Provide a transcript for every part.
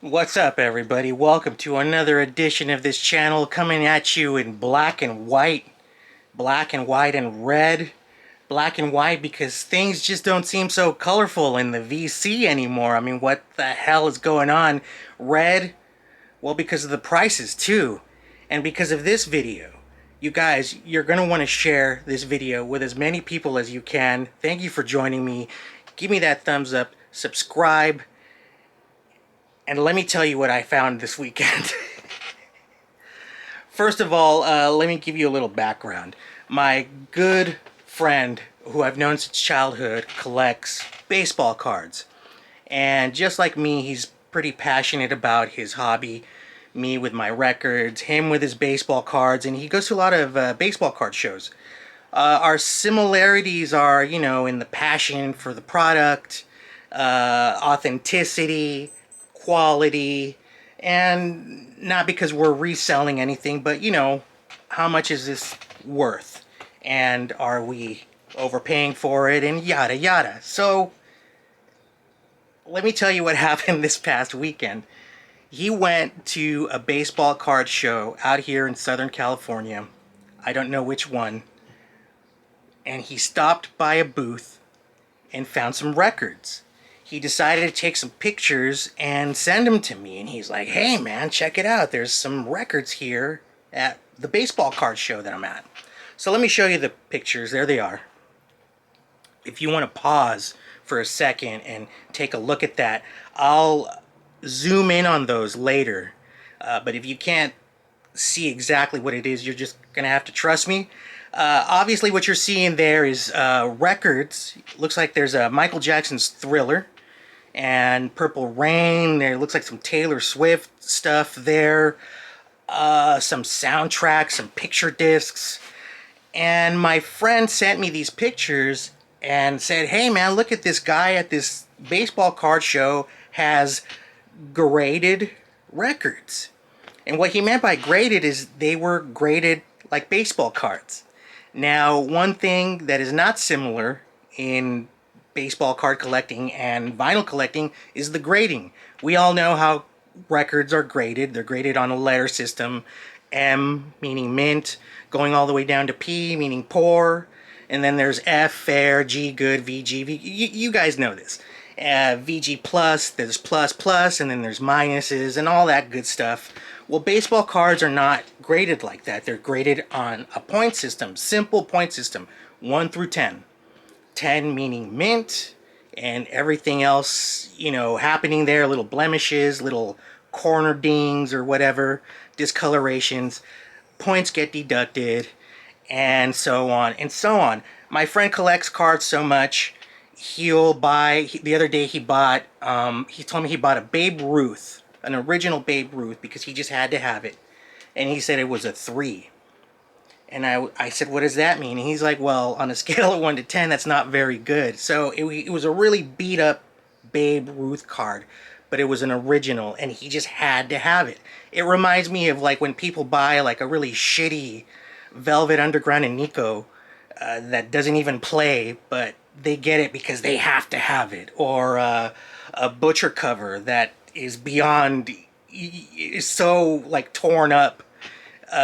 What's up, everybody? Welcome to another edition of this channel, coming at you in black and white and red. Black and white because things just don't seem so colorful in the VC anymore. I mean, what the hell is going on? Red, well, because of the prices too, and because of this video. You guys, you're going to want to share this video with as many people as you can. Thank you for joining me. Give me that thumbs up, subscribe, and let me tell you what I found this weekend. First of all, let me give you a little background. My good friend, who I've known since childhood, collects baseball cards. And just like me, he's pretty passionate about his hobby. Me with my records, him with his baseball cards, and he goes to a lot of baseball card shows. Our similarities are, in the passion for the product, authenticity, quality, and not because we're reselling anything, but how much is this worth? And are we overpaying for it? And yada yada. So, let me tell you what happened this past weekend. He went to a baseball card show out here in Southern California. I don't know which one. And he stopped by a booth and found some records. He decided to take some pictures and send them to me. And he's like, hey man, check it out. There's some records here at the baseball card show that I'm at. So let me show you the pictures. There they are. If you want to pause for a second and take a look at that, I'll zoom in on those later. But if you can't see exactly what it is, you're just going to have to trust me. Obviously what you're seeing there is records. Looks like there's a Michael Jackson's Thriller and Purple Rain. There looks like some Taylor Swift stuff there. Some soundtracks, some picture discs. And my friend sent me these pictures and said, hey man, look at this guy at this baseball card show has graded records. And what he meant by graded is they were graded like baseball cards. Now, one thing that is not similar in baseball card collecting and vinyl collecting is the grading. We all know how records are graded. They're graded on a letter system. M meaning mint, going all the way down to P meaning poor, and then there's F, fair, G, good, VG, you guys know this. VG plus, there's plus plus, and then there's minuses and all that good stuff. Well, baseball cards are not graded like that. They're graded on a point system, simple point system, 1 through 10. 10 meaning mint, and everything else, happening there, little blemishes, little corner dings or whatever, discolorations, points get deducted, and so on and so on. My friend collects cards so much, he'll buy, the other day he bought, he told me he bought a Babe Ruth, an original Babe Ruth, because he just had to have it. And he said it was a 3. And I said, what does that mean? And he's like, well, on a scale of 1 to 10, that's not very good. So it was a really beat up Babe Ruth card, but it was an original, and he just had to have it. It reminds me of like when people buy like a really shitty Velvet Underground and Nico that doesn't even play, but they get it because they have to have it. Or a Butcher cover that is beyond, is so like torn up,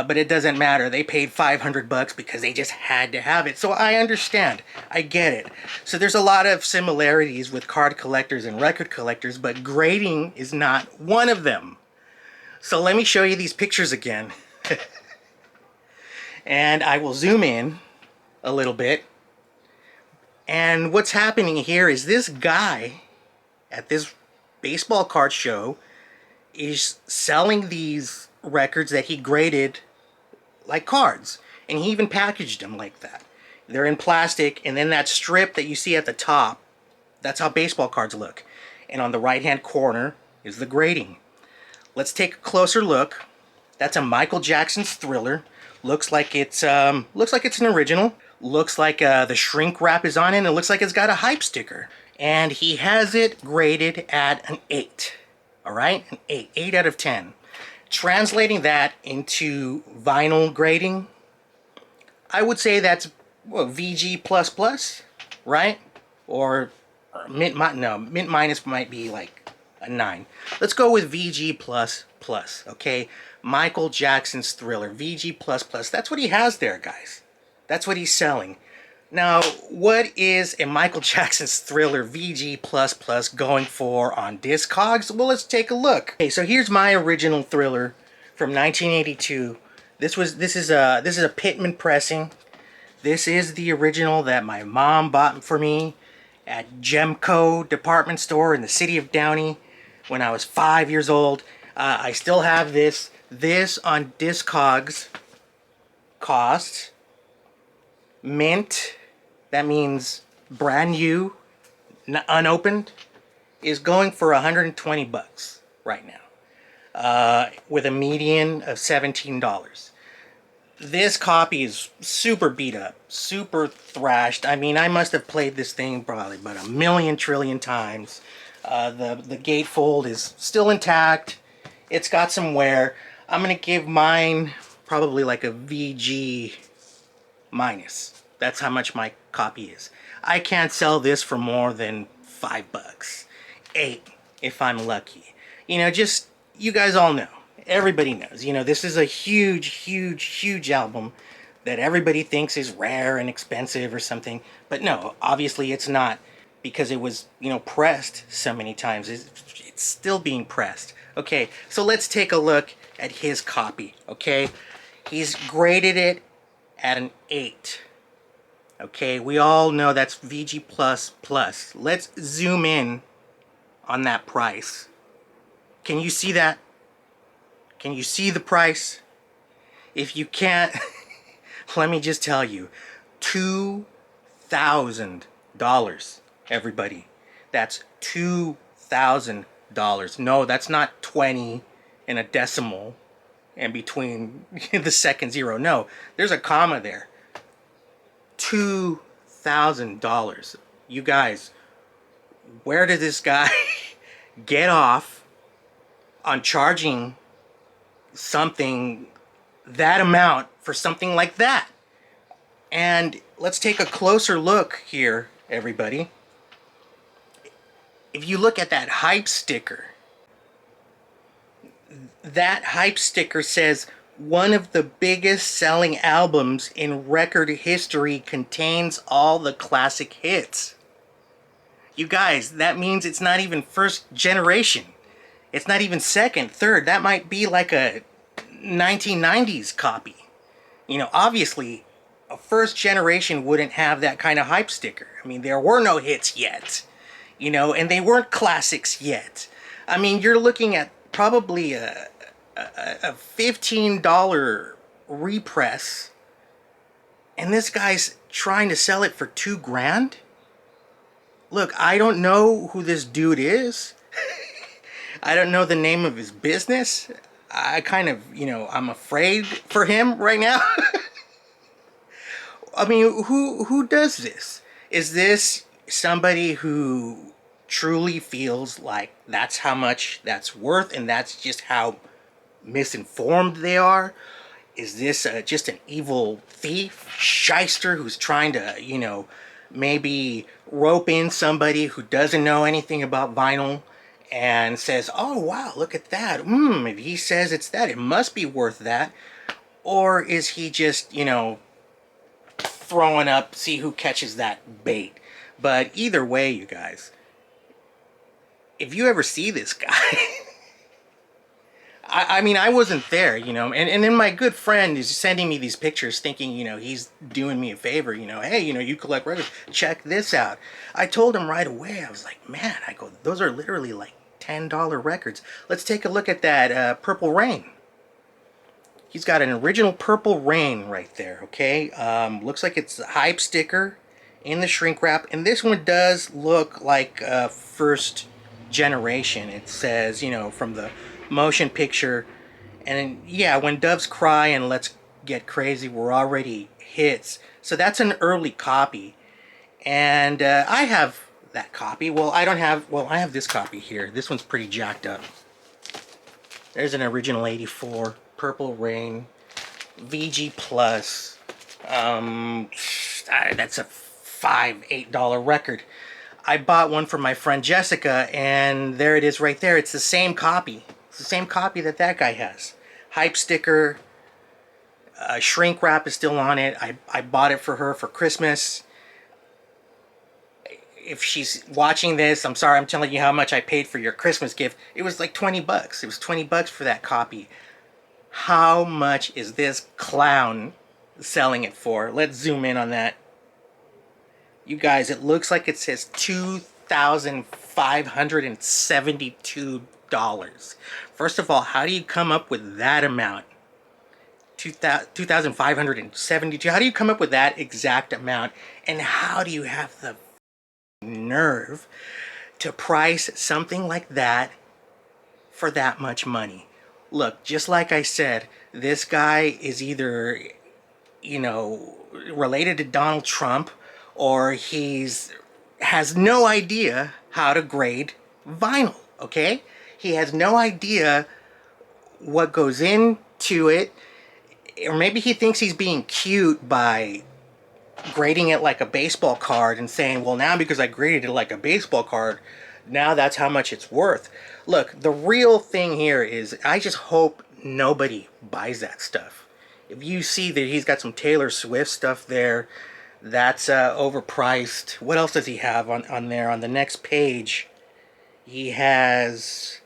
but it doesn't matter. They paid $500 because they just had to have it. So I understand. I get it. So there's a lot of similarities with card collectors and record collectors, but grading is not one of them. So let me show you these pictures again. And I will zoom in a little bit. And what's happening here is this guy at this baseball card show is selling these records that he graded like cards, and he even packaged them like that. They're in plastic, and then that strip that you see at the top, that's how baseball cards look. And on the right hand corner is the grading. Let's take a closer look. That's a Michael Jackson's Thriller. Looks like it's an original. Looks like the shrink wrap is on it, and it looks like it's got a hype sticker. And he has it graded at an 8. All right, an 8 out of 10. Translating that into vinyl grading, I would say that's VG++, right? Or mint minus might be like a 9. Let's go with VG++, okay? Michael Jackson's Thriller, VG++. That's what he has there, guys. That's what he's selling. Now, what is a Michael Jackson's Thriller VG++ going for on Discogs? Well, let's take a look. Okay, so here's my original Thriller from 1982. This is a Pittman pressing. This is the original that my mom bought for me at Gemco department store in the city of Downey when I was 5 years old. I still have this. This on Discogs costs mint, that means brand new, unopened, is going for 120 bucks right now, with a median of $17. This copy is super beat up, super thrashed. I mean, I must have played this thing probably about a million trillion times. The gatefold is still intact. It's got some wear. I'm gonna give mine probably like a VG minus. That's how much my copy is. I can't sell this for more than $5. 8 if I'm lucky. You know, just, you guys all know. Everybody knows. You know, this is a huge album that everybody thinks is rare and expensive or something. But no, obviously it's not, because it was, you know, pressed so many times. It's still being pressed. Okay, so let's take a look at his copy, okay? He's graded it at an 8. Okay, we all know that's VG++. Let's zoom in on that price. Can you see that? Can you see the price? If you can't, let me just tell you, $2,000, everybody. That's $2,000. No, that's not 20 and a decimal and between the second zero. No, there's a comma there. $2,000. You guys, where did this guy get off on charging something that amount for something like that? And let's take a closer look here, everybody. If you look at that hype sticker, that hype sticker says one of the biggest selling albums in record history, contains all the classic hits. You guys, that means it's not even first generation. It's not even second, third. That might be like a 1990s copy. You know, obviously, a first generation wouldn't have that kind of hype sticker. I mean, there were no hits yet, you know, and they weren't classics yet. I mean, you're looking at probably a $15 repress, and this guy's trying to sell it for $2,000. Look, I don't know who this dude is. I don't know the name of his business. I kind of, you know, I'm afraid for him right now. I mean, who does this? Is this somebody who truly feels like that's how much that's worth, and that's just how misinformed they are? Is this just an evil thief, shyster, who's trying to, you know, maybe rope in somebody who doesn't know anything about vinyl and says, oh wow, look at that, if he says it's that, it must be worth that? Or is he just, you know, throwing up, see who catches that bait? But either way, you guys, if you ever see this guy, I mean, I wasn't there, you know, and then my good friend is sending me these pictures thinking, you know, he's doing me a favor, you know, hey, you know, you collect records, check this out. I told him right away, I was like, man, I go, those are literally like $10 records. Let's take a look at that Purple Rain. He's got an original Purple Rain right there, okay? Looks like it's a hype sticker in the shrink wrap, and this one does look like first generation. It says, you know, from the motion picture, and yeah, When Doves Cry and Let's Get Crazy were already hits, so that's an early copy. And I have that copy. Well, I don't have, well, I have this copy here. This one's pretty jacked up. There's an original 84 Purple Rain VG plus. That's a $5-8 record. I bought one for my friend Jessica, and there it is right there. It's the same copy. It's the same copy that that guy has. Hype sticker, shrink wrap is still on it. I bought it for her for Christmas. If she's watching this, I'm sorry I'm telling you how much I paid for your Christmas gift. It was like 20 bucks. It was 20 bucks for that copy. How much is this clown selling it for? Let's zoom in on that. You guys, it looks like it says $2,572. First of all, how do you come up with that amount? 2,572. How do you come up with that exact amount? And how do you have the nerve to price something like that for that much money? Look, just like I said, this guy is either, you know, related to Donald Trump, or has no idea how to grade vinyl, okay? He has no idea what goes into it, or maybe he thinks he's being cute by grading it like a baseball card and saying, well, now because I graded it like a baseball card, now that's how much it's worth. Look, the real thing here is I just hope nobody buys that stuff. If you see that he's got some Taylor Swift stuff there, that's overpriced. What else does he have on there? On the next page, he has,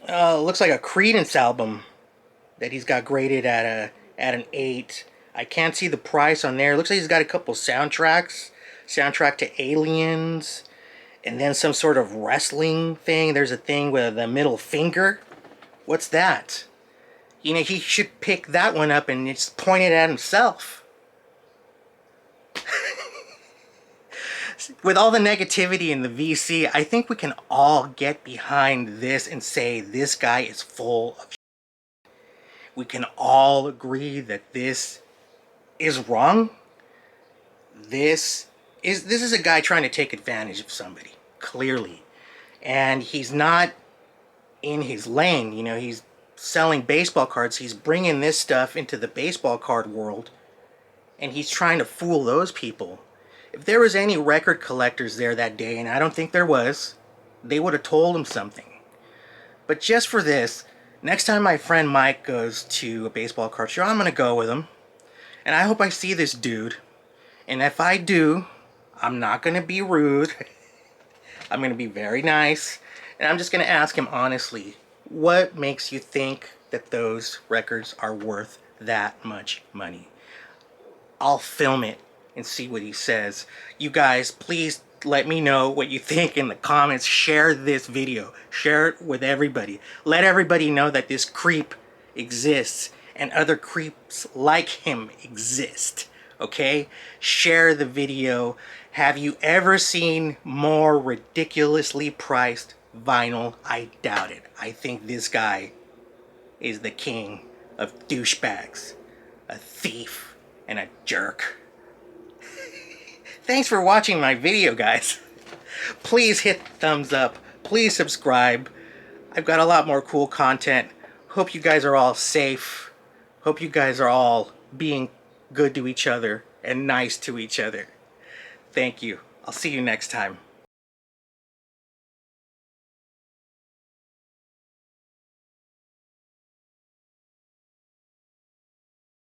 looks like a Creedence album that he's got graded at an 8. I can't see the price on there. Looks like he's got a couple soundtracks. Soundtrack to Aliens. And then some sort of wrestling thing. There's a thing with a middle finger. What's that? You know, he should pick that one up and just point it at himself. With all the negativity in the VC, I think we can all get behind this and say this guy is full of shit. We can all agree that this is wrong. This is a guy trying to take advantage of somebody, clearly. And he's not in his lane. You know, he's selling baseball cards. He's bringing this stuff into the baseball card world, and he's trying to fool those people. If there was any record collectors there that day, and I don't think there was, they would have told him something. But just for this, next time my friend Mike goes to a baseball card show, I'm going to go with him. And I hope I see this dude. And if I do, I'm not going to be rude. I'm going to be very nice. And I'm just going to ask him honestly, what makes you think that those records are worth that much money? I'll film it and see what he says. You guys, please let me know what you think in the comments. Share this video. Share it with everybody. Let everybody know that this creep exists and other creeps like him exist. Okay? Share the video. Have you ever seen more ridiculously priced vinyl? I doubt it. I think this guy is the king of douchebags, a thief, and a jerk. Thanks for watching my video, guys. Please hit the thumbs up. Please subscribe. I've got a lot more cool content. Hope you guys are all safe. Hope you guys are all being good to each other and nice to each other. Thank you. I'll see you next time.